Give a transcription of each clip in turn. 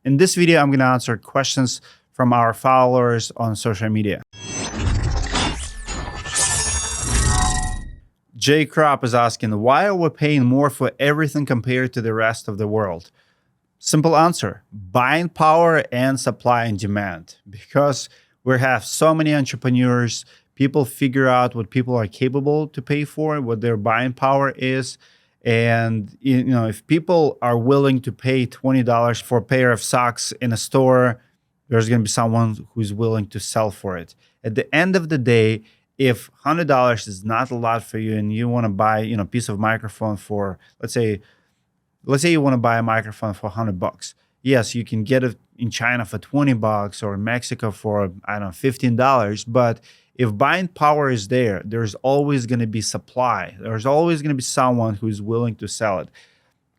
In this video, I'm going to answer questions from our followers on social media. J Crop is asking, why are we paying more for everything compared to the rest of the world? Simple answer, buying power and supply and demand. Because we have so many entrepreneurs, people figure out what people are capable to pay for, what their buying power is. And if people are willing to pay $20 for a pair of socks in a store, there's going to be someone who's willing to sell for it. At the end of the day, if $100 is not a lot for you and you want to buy a piece of microphone for, let's say you want to buy a microphone for $100. Yes, you can get it in China for $20 or in Mexico for, I don't know, $15. But if buying power is there, there's always going to be supply. There's always going to be someone who's willing to sell it.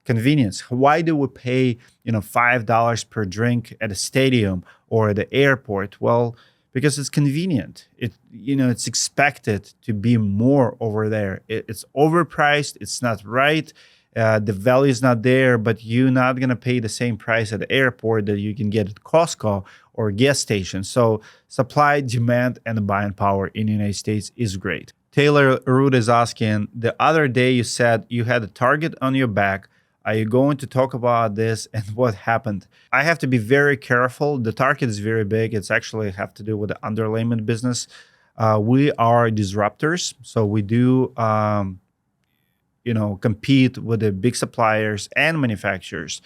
Convenience. Why do we pay, $5 per drink at a stadium or at the airport? Well, because it's convenient. It's expected to be more over there. It's overpriced. It's not right. The value is not there, but you're not going to pay the same price at the airport that you can get at Costco or gas station. So supply, demand, and the buying power in the United States is great. Taylor Root is asking, the other day you said you had a target on your back. Are you going to talk about this and what happened? I have to be very careful. The target is very big. It's actually have to do with the underlayment business. We are disruptors, so we do compete with the big suppliers and manufacturers.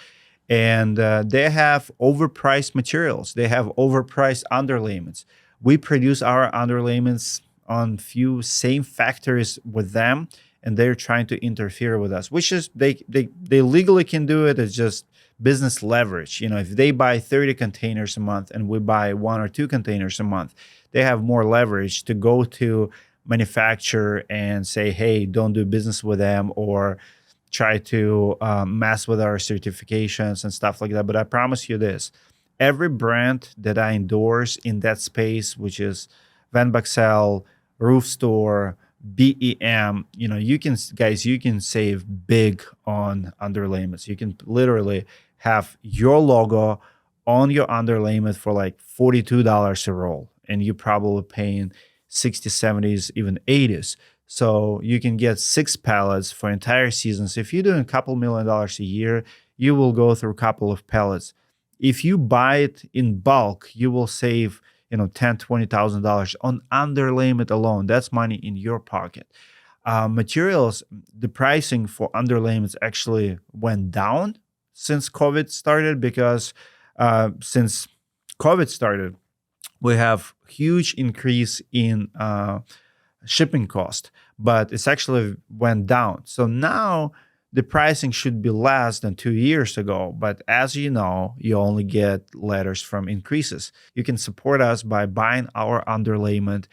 And they have overpriced materials. They have overpriced underlayments. We produce our underlayments on few same factories with them, and they're trying to interfere with us, which is they legally can do it. It's just business leverage. If they buy 30 containers a month and we buy 1 or 2 containers a month, they have more leverage to go to manufacturer and say, hey, don't do business with them, or try to mess with our certifications and stuff like that. But I promise you this, every brand that I endorse in that space, which is Van Baxel, Roof Store, BEM, you can save big on underlayments. You can literally have your logo on your underlayment for like $42 a roll, and you're probably paying 60s, 70s, even 80s. So you can get 6 pallets for entire seasons. If you're doing a couple $1 million a year, you will go through a couple of pallets. If you buy it in bulk, you will save $10,000, $20,000 on underlayment alone. That's money in your pocket. Materials, the pricing for underlayments actually went down since COVID started, because since COVID started, we have huge increase in shipping cost, but it's actually went down. So now the pricing should be less than 2 years ago. But as you know, you only get letters from increases. You can support us by buying our underlayment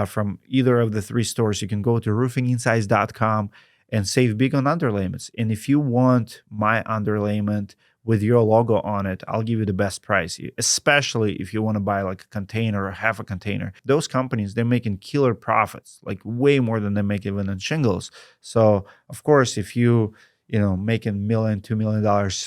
from either of the 3 stores. You can go to roofinginsights.com and save big on underlayments. And if you want my underlayment with your logo on it, I'll give you the best price, especially if you want to buy like a container or half a container. Those companies, they're making killer profits, like way more than they make even on shingles. So of course, if you making $1 million, $2 million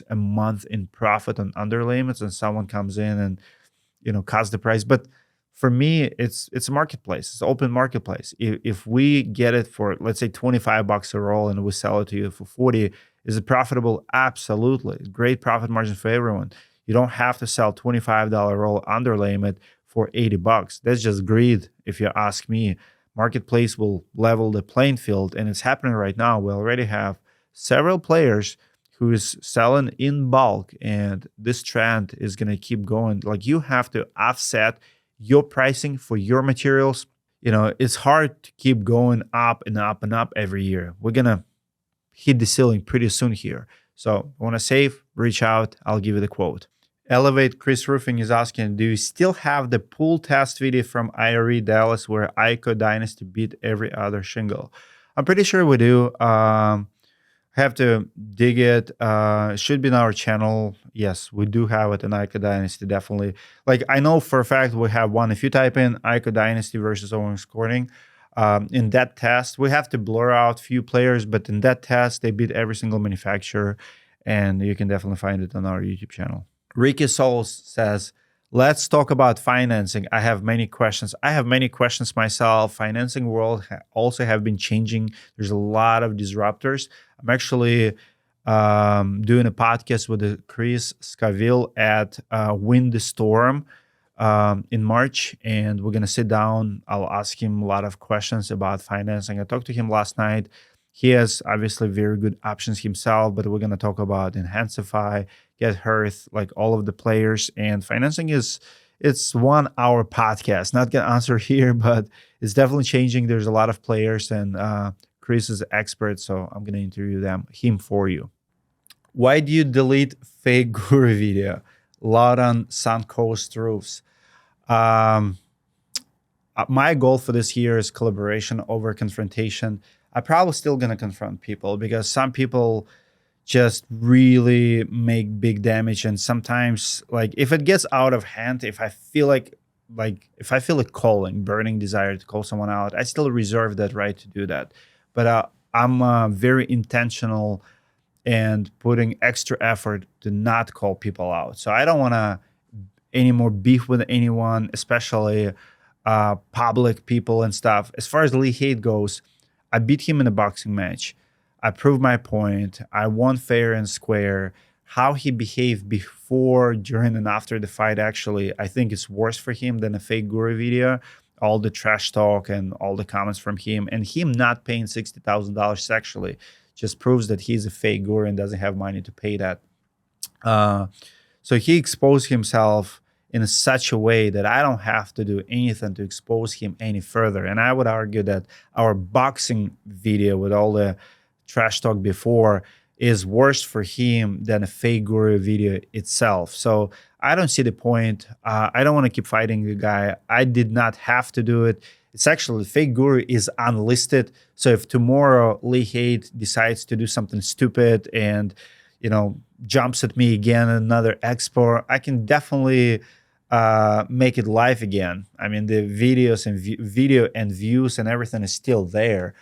a month in profit on underlayments, and someone comes in and cuts the price. But for me, it's a marketplace. It's an open marketplace. If we get it for, let's say, $25 a roll and we sell it to you for 40, is it profitable? Absolutely. Great profit margin for everyone. You don't have to sell $25 roll underlayment for $80. That's just greed, if you ask me. Marketplace will level the playing field, and it's happening right now. We already have several players who is selling in bulk, and this trend is going to keep going. Like, you have to offset your pricing for your materials. It's hard to keep going up and up and up every year. We're going to hit the ceiling pretty soon here. So want to save, reach out. I'll give you the quote. Elevate Chris Roofing is asking, do you still have the pool test video from IRE Dallas where IKO Dynasty beat every other shingle? I'm pretty sure we do. Have to dig it. It should be in our channel. Yes, we do have it in IKO Dynasty, definitely. Like, I know for a fact we have one. If you type in IKO Dynasty versus Owens Corning, in that test, we have to blur out few players, but in that test, they beat every single manufacturer, and you can definitely find it on our YouTube channel. Ricky Souls says, let's talk about financing. I have many questions. I have many questions myself. Financing world also have been changing. There's a lot of disruptors. I'm actually doing a podcast with Chris Scaville at Win the Storm in March, and we're gonna sit down. I'll ask him a lot of questions about financing. I talked to him last night. He has obviously very good options himself, but we're gonna talk about Enhancify, Get Hearth, like all of the players. And financing is it's 1 hour podcast. Not gonna answer here, but it's definitely changing. There's a lot of players, and Chris is an expert, so I'm gonna interview him for you. Why do you delete fake guru video? Loud on Suncoast roofs. My goal for this year is collaboration over confrontation. I'm probably still going to confront people because some people just really make big damage. And sometimes, like, if it gets out of hand, if I feel if I feel a calling, burning desire to call someone out, I still reserve that right to do that. But I'm very intentional and putting extra effort to not call people out. So I don't want to any more beef with anyone, especially public people and stuff. As far as Lee Haight goes, I beat him in a boxing match. I proved my point. I won fair and square. How he behaved before, during, and after the fight, actually, I think it's worse for him than a fake guru video. All the trash talk and all the comments from him, and him not paying $60,000 sexually just proves that he's a fake guru and doesn't have money to pay that. So he exposed himself in such a way that I don't have to do anything to expose him any further. And I would argue that our boxing video with all the trash talk before is worse for him than a fake guru video itself. So I don't see the point. I don't want to keep fighting the guy. I did not have to do it. It's actually, fake guru is unlisted. So if tomorrow Lee Haight decides to do something stupid and, jumps at me again, another expo, I can definitely make it live again. I mean, the videos and video and views and everything is still there.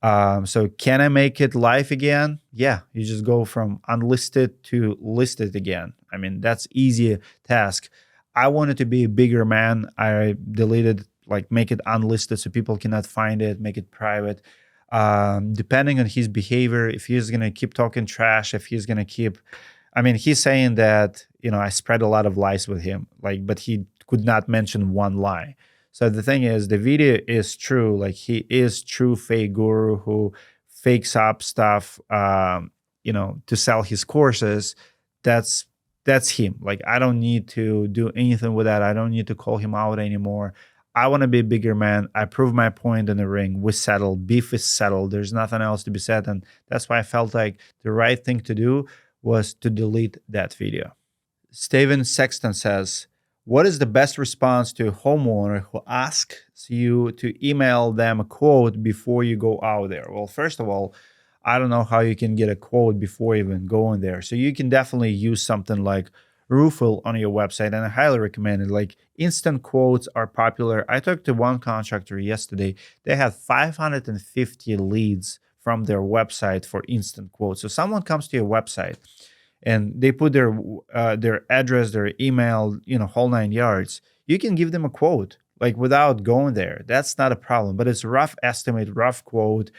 So can I make it live again? Yeah, you just go from unlisted to listed again. I mean, that's easy task. I wanted to be a bigger man. I deleted, make it unlisted so people cannot find it, make it private. Depending on his behavior, if he's going to keep talking trash, if he's going to keep, he's saying that, I spread a lot of lies with him, but he could not mention one lie. So the thing is, the video is true. He is true fake guru who fakes up stuff, to sell his courses. That's him. I don't need to do anything with that. I don't need to call him out anymore. I want to be a bigger man. I proved my point in the ring. We settled. Beef is settled. There's nothing else to be said. And that's why I felt like the right thing to do was to delete that video. Steven Sexton says, what is the best response to a homeowner who asks you to email them a quote before you go out there? Well, first of all, I don't know how you can get a quote before even going there. So you can definitely use something like Roofle on your website, and I highly recommend it. Instant quotes are popular. I talked to one contractor yesterday. They had 550 leads from their website for instant quotes. So someone comes to your website and they put their address, their email, whole 9 yards. You can give them a quote without going there. That's not a problem. But it's a rough estimate, rough quote.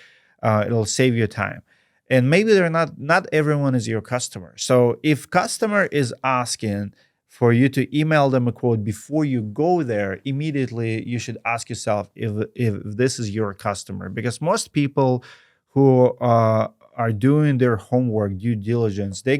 It'll save you time. And maybe they're not everyone is your customer. So if customer is asking for you to email them a quote before you go there, immediately you should ask yourself if this is your customer. Because most people who are doing their homework, due diligence, they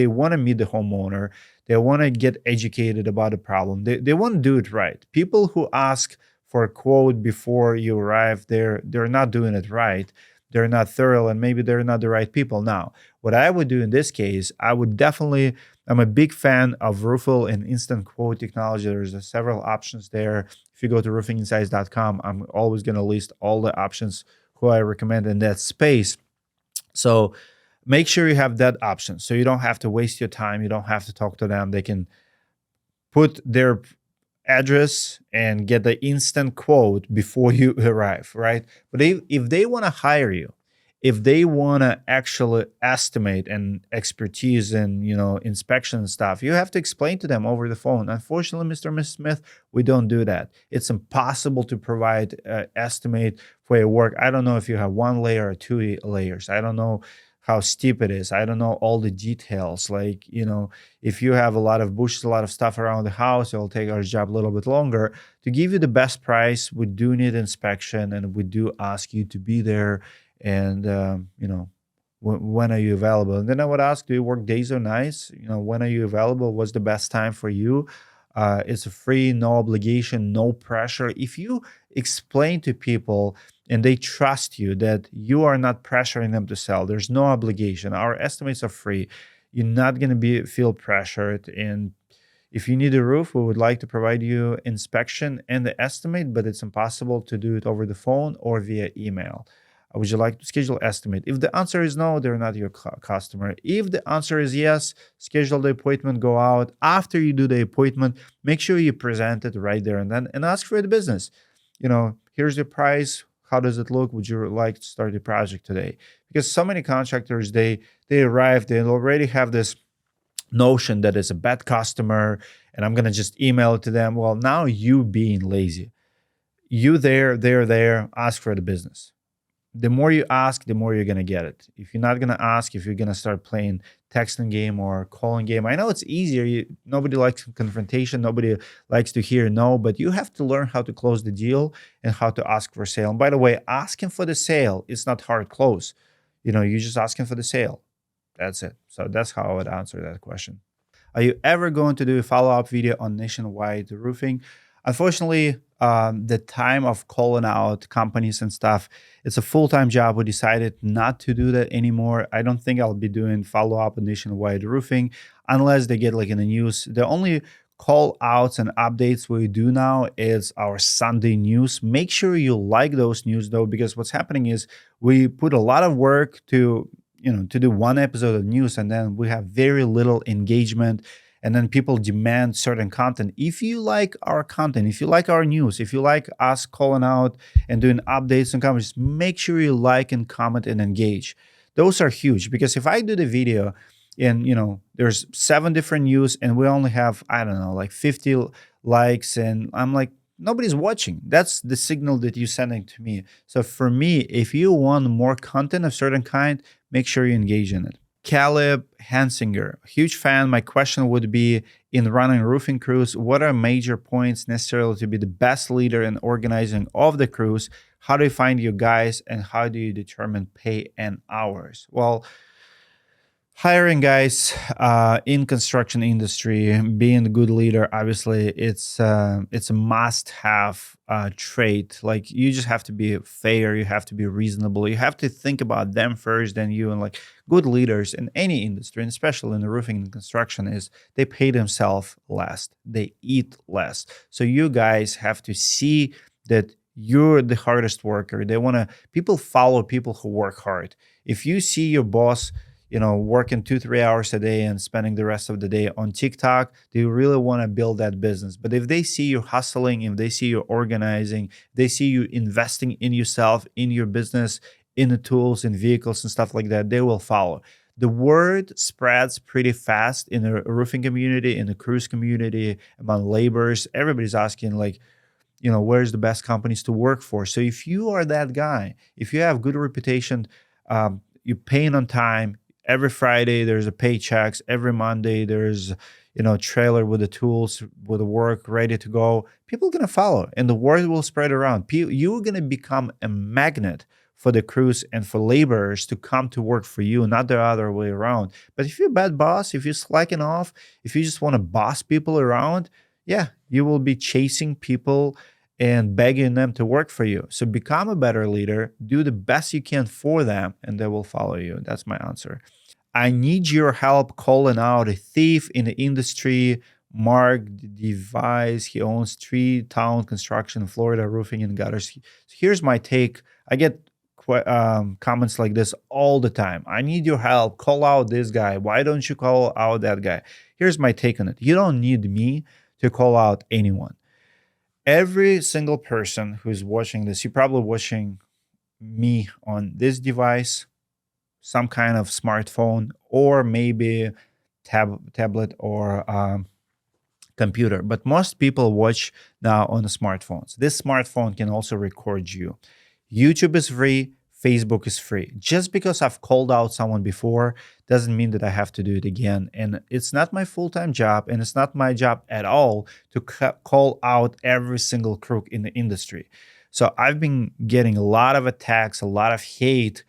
want to meet the homeowner. They want to get educated about the problem. They want to do it right. People who ask for a quote before you arrive, they're not doing it right. They're not thorough, and maybe they're not the right people. Now, what I would do in this case, I'm a big fan of Roofle and instant quote technology. There's several options there. If you go to roofinginsights.com, I'm always going to list all the options who I recommend in that space. So make sure you have that option so you don't have to waste your time. You don't have to talk to them. They can put their address and get the instant quote before you arrive, right? But if they want to hire you If they want to actually estimate and expertise and inspection and stuff, you have to explain to them over the phone. Unfortunately, Mr. and Mrs. Smith, we don't do that. It's impossible to provide estimate for your work. I don't know if you have one layer or two layers. I don't know how steep it is. I don't know all the details. Like, if you have a lot of bushes, a lot of stuff around the house, it'll take our job a little bit longer. To give you the best price, we do need inspection, and we do ask you to be there. And when are you available? And then I would ask, do you work days or nights? When are you available? What's the best time for you? It's a free, no obligation, no pressure. If you explain to people and they trust you that you are not pressuring them to sell, there's no obligation. Our estimates are free. You're not going to feel pressured. And if you need a roof, we would like to provide you inspection and the estimate, but it's impossible to do it over the phone or via email. Would you like to schedule estimate? If the answer is no, they're not your customer. If the answer is yes, schedule the appointment, go out. After you do the appointment, make sure you present it right there and then and ask for the business. Here's the price. How does it look? Would you like to start the project today? Because so many contractors, they arrive, they already have this notion that it's a bad customer and I'm going to just email it to them. Well, now you being lazy. You they're there, ask for the business. The more you ask, the more you're going to get it. If you're not going to ask, if you're going to start playing texting game or calling game, I know it's easier. Nobody likes confrontation. Nobody likes to hear no, but you have to learn how to close the deal and how to ask for sale. And by the way, asking for the sale is not hard close. You're just asking for the sale. That's it. So that's how I would answer that question. Are you ever going to do a follow-up video on nationwide roofing? Unfortunately, the time of calling out companies and stuff, it's a full-time job. We decided not to do that anymore. I don't think I'll be doing follow-up on nationwide roofing unless they get like in the news. The only call outs and updates we do now is our Sunday news. Make sure you like those news though, because what's happening is we put a lot of work to do one episode of news, and then we have very little engagement. And then people demand certain content. If you like our content, if you like our news, if you like us calling out and doing updates and comments, make sure you like and comment and engage. Those are huge, because if I do the video and there's 7 different news and we only have, I don't know, like 50 likes, and I'm like, nobody's watching. That's the signal that you're sending to me. So for me, if you want more content of certain kind, make sure you engage in it. Caleb Hansinger, huge fan. My question would be, in running roofing crews, what are major points necessarily to be the best leader in organizing of the crews? How do you find your guys, and how do you determine pay and hours? Well, hiring guys in construction industry, being a good leader, obviously it's a must-have trait. Like, you just have to be fair, you have to be reasonable, you have to think about them first, then you. And like, good leaders in any industry, and especially in the roofing and construction, is they pay themselves less, they eat less. So you guys have to see that you're the hardest worker. People follow people who work hard. If you see your boss working 2-3 hours a day and spending the rest of the day on TikTok, they really want to build that business. But if they see you hustling, if they see you organizing, they see you investing in yourself, in your business, in the tools and vehicles and stuff like that, they will follow. The word spreads pretty fast in the roofing community, in the cruise community, among laborers. Everybody's asking, like, where's the best companies to work for? So if you are that guy, if you have good reputation, you're paying on time. Every Friday, there's a paychecks. Every Monday, there's, trailer with the tools, with the work ready to go. People are going to follow, and the word will spread around. You're going to become a magnet for the crews and for laborers to come to work for you, not the other way around. But if you're a bad boss, if you're slacking off, if you just want to boss people around, yeah, you will be chasing people and begging them to work for you. So become a better leader, do the best you can for them, and they will follow you. That's my answer. I need your help calling out a thief in the industry. Mark Device, he owns 3-town construction, Florida roofing and gutters. Here's my take. I get comments like this all the time. I need your help. Call out this guy. Why don't you call out that guy? Here's my take on it. You don't need me to call out anyone. Every single person who's watching this, you're probably watching me on this device, some kind of smartphone or maybe tablet or computer. But most people watch now on the smartphones. This smartphone can also record you. YouTube is free. Facebook is free. Just because I've called out someone before doesn't mean that I have to do it again. And it's not my full-time job, and it's not my job at all to call out every single crook in the industry. So I've been getting a lot of attacks, a lot of hate,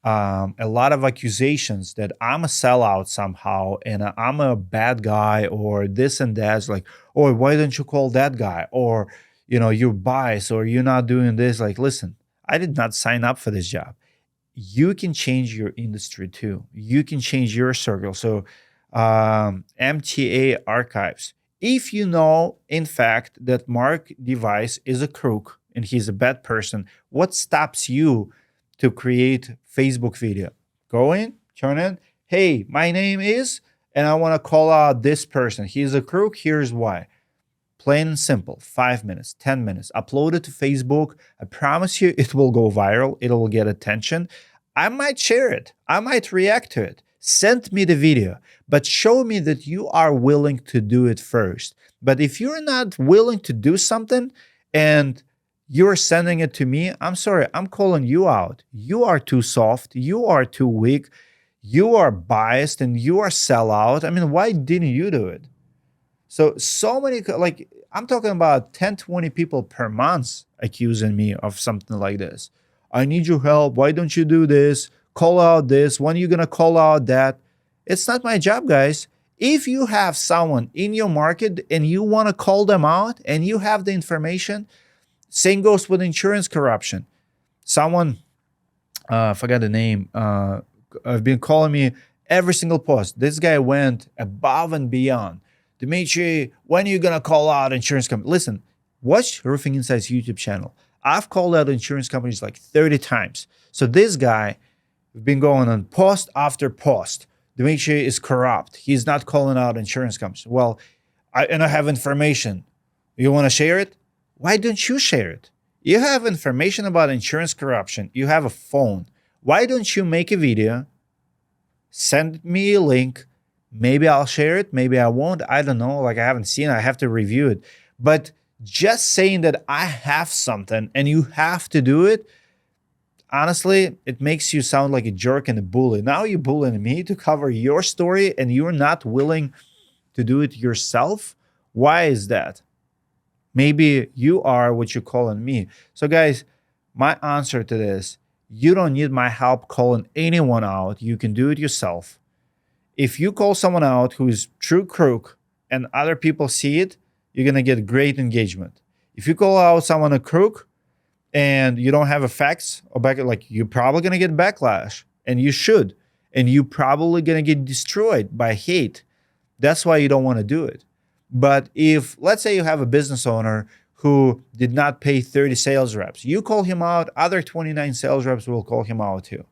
a lot of accusations that I'm a sellout somehow and I'm a bad guy or this and that. It's like, oh, why don't you call that guy? Or, you're biased or you're not doing this. Like, listen, I did not sign up for this job. You can change your industry too. You can change your circle. So MTA archives. If you know, in fact, that Mark Device is a crook and he's a bad person, what stops you to create Facebook video? Go in, turn in. Hey, my name is, and I want to call out this person. He's a crook. Here's why. Plain and simple, 5 minutes, 10 minutes, upload it to Facebook. I promise you it will go viral. It will get attention. I might share it. I might react to it. Send me the video, but show me that you are willing to do it first. But if you're not willing to do something and you're sending it to me, I'm sorry, I'm calling you out. You are too soft. You are too weak. You are biased and you are sellout. I mean, why didn't you do it? So many, like, I'm talking about 10, 20 people per month accusing me of something like this. I need your help. Why don't you do this? Call out this. When are you going to call out that? It's not my job, guys. If you have someone in your market and you want to call them out and you have the information, same goes with insurance corruption. Someone, I forgot the name, have been calling me every single post. This guy went above and beyond. Dimitri, when are you going to call out insurance company? Listen, watch Roofing Insights YouTube channel. I've called out insurance companies like 30 times. So this guy has been going on post after post. Dimitri is corrupt. He's not calling out insurance companies. Well, I have information. You want to share it? Why don't you share it? You have information about insurance corruption. You have a phone. Why don't you make a video? Send me a link. Maybe I'll share it. Maybe I won't. I don't know. Like, I haven't seen it. I have to review it. But just saying that I have something and you have to do it, honestly, it makes you sound like a jerk and a bully. Now you're bullying me to cover your story and you're not willing to do it yourself. Why is that? Maybe you are what you're calling me. So guys, my answer to this, you don't need my help calling anyone out. You can do it yourself. If you call someone out who is true crook and other people see it, you're going to get great engagement. If you call out someone a crook and you don't have effects or back, like, you're probably going to get backlash, and you should. And you're probably going to get destroyed by hate. That's why you don't want to do it. But if, let's say you have a business owner who did not pay 30 sales reps, you call him out, other 29 sales reps will call him out too.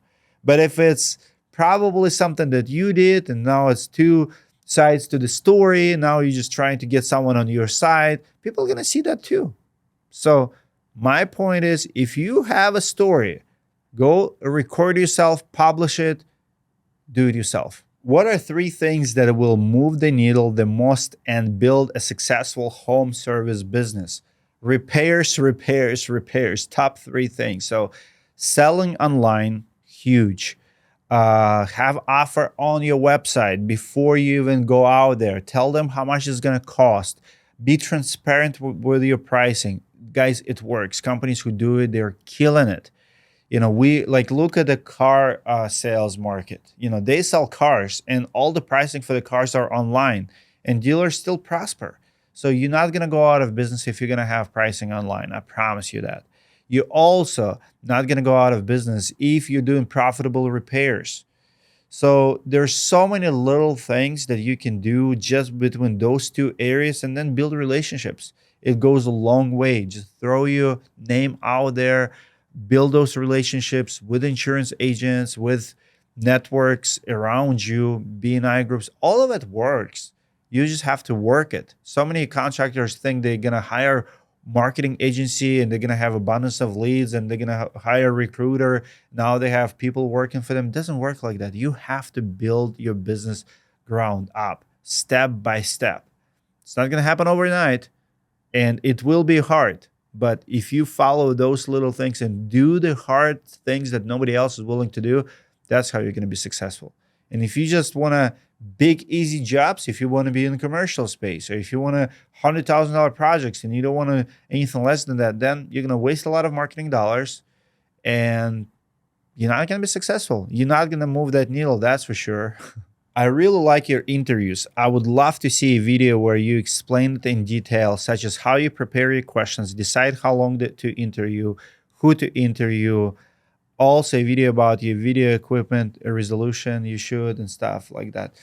But if it's probably something that you did and now it's two sides to the story, now you're just trying to get someone on your side, people are going to see that too. So my point is, if you have a story, go record yourself, publish it, do it yourself. What are 3 things that will move the needle the most and build a successful home service business? Repairs, repairs, repairs. Top 3 things. So selling online, huge. Have offer on your website before you even go out there. Tell them how much it's going to cost. Be transparent with your pricing. Guys, it works. Companies who do it, they're killing it. We look at the car sales market. They sell cars and all the pricing for the cars are online, and dealers still prosper. So you're not going to go out of business if you're going to have pricing online. I promise you that. You're also not going to go out of business if you're doing profitable repairs. So there's so many little things that you can do just between those 2 areas and then build relationships. It goes a long way. Just throw your name out there, build those relationships with insurance agents, with networks around you, B&I groups. All of it works. You just have to work it. So many contractors think they're going to hire marketing agency and they're going to have abundance of leads and they're going to hire a recruiter. Now they have people working for them. It doesn't work like that. You have to build your business ground up, step by step. It's not going to happen overnight and it will be hard. But if you follow those little things and do the hard things that nobody else is willing to do, that's how you're going to be successful. And if you just want to big, easy jobs, if you want to be in the commercial space, or if you want $100,000 projects and you don't want anything less than that, then you're going to waste a lot of marketing dollars and you're not going to be successful. You're not going to move that needle, that's for sure. I really like your interviews. I would love to see a video where you explain it in detail, such as how you prepare your questions, decide how long to interview, who to interview, also a video about your video equipment, a resolution you should, and stuff like that.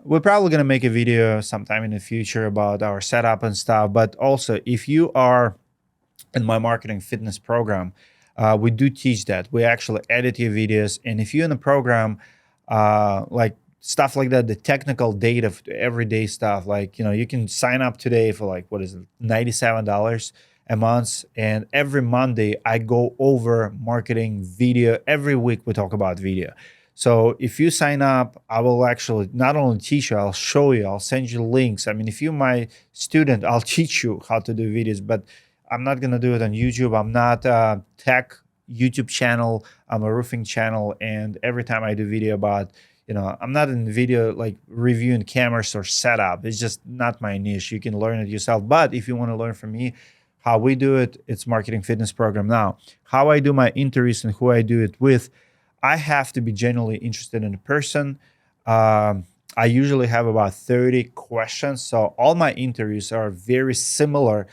We're probably going to make a video sometime in the future about our setup and stuff. But also, if you are in my marketing fitness program, we do teach that. We actually edit your videos. And if you're in a program, like stuff like that, the technical data, everyday stuff, like, you can sign up today for like, what is it, $97 a month. And every Monday I go over marketing video. Every week we talk about video. So if you sign up, I will actually not only teach you, I'll show you, I'll send you links. I mean, if you're my student, I'll teach you how to do videos, but I'm not going to do it on YouTube. I'm not a tech YouTube channel. I'm a roofing channel. And every time I do video about, I'm not in video like reviewing cameras or setup. It's just not my niche. You can learn it yourself. But if you want to learn from me, how we do it, it's marketing fitness program. Now, how I do my interviews and who I do it with, I have to be genuinely interested in a person. I usually have about 30 questions. So all my interviews are very similar.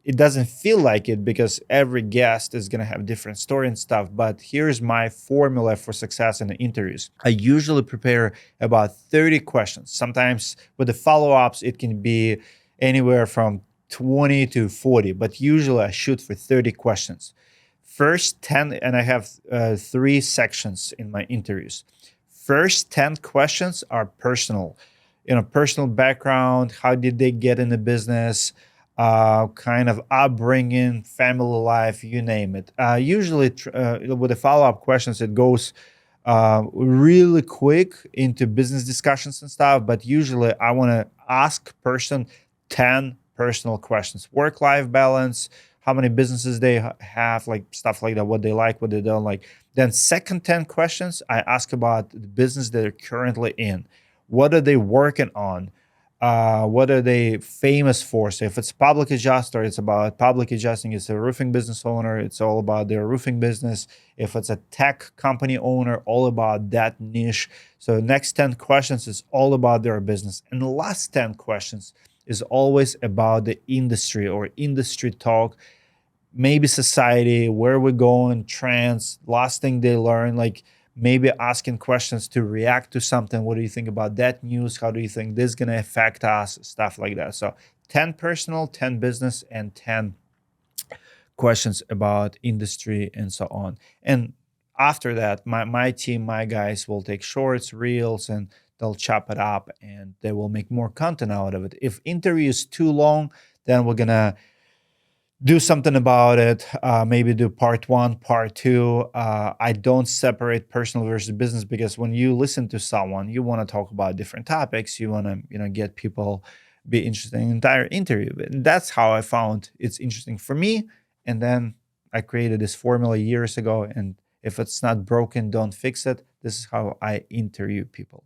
It doesn't feel like it because every guest is going to have different story and stuff. But here's my formula for success in the interviews. I usually prepare about 30 questions. Sometimes with the follow-ups, it can be anywhere from 20 to 40, but usually I shoot for 30 questions. First 10, and I have 3 sections in my interviews. First 10 questions are personal. Personal background, how did they get in the business, kind of upbringing, family life, you name it. Usually with the follow-up questions, it goes really quick into business discussions and stuff, but usually I want to ask person 10 personal questions. Work-life balance, how many businesses they have, like stuff like that, what they like, what they don't like. Then second 10 questions, I ask about the business they're currently in. What are they working on? What are they famous for? So if it's public adjuster, it's about public adjusting. It's a roofing business owner, it's all about their roofing business. If it's a tech company owner, all about that niche. So next 10 questions is all about their business. And the last 10 questions is always about the industry or industry talk, maybe society, where we're going, trends, last thing they learn, like maybe asking questions to react to something. What do you think about that news? How do you think this is going to affect us? Stuff like that. So 10 personal, 10 business, and 10 questions about industry and so on. And after that, my team, my guys will take shorts, reels, and they'll chop it up and they will make more content out of it. If interview is too long, then we're going to do something about it. Maybe do part 1, part 2. I don't separate personal versus business because when you listen to someone, you want to talk about different topics. You want to, get people be interested in the entire interview. And that's how I found it's interesting for me. And then I created this formula years ago. And if it's not broken, don't fix it. This is how I interview people.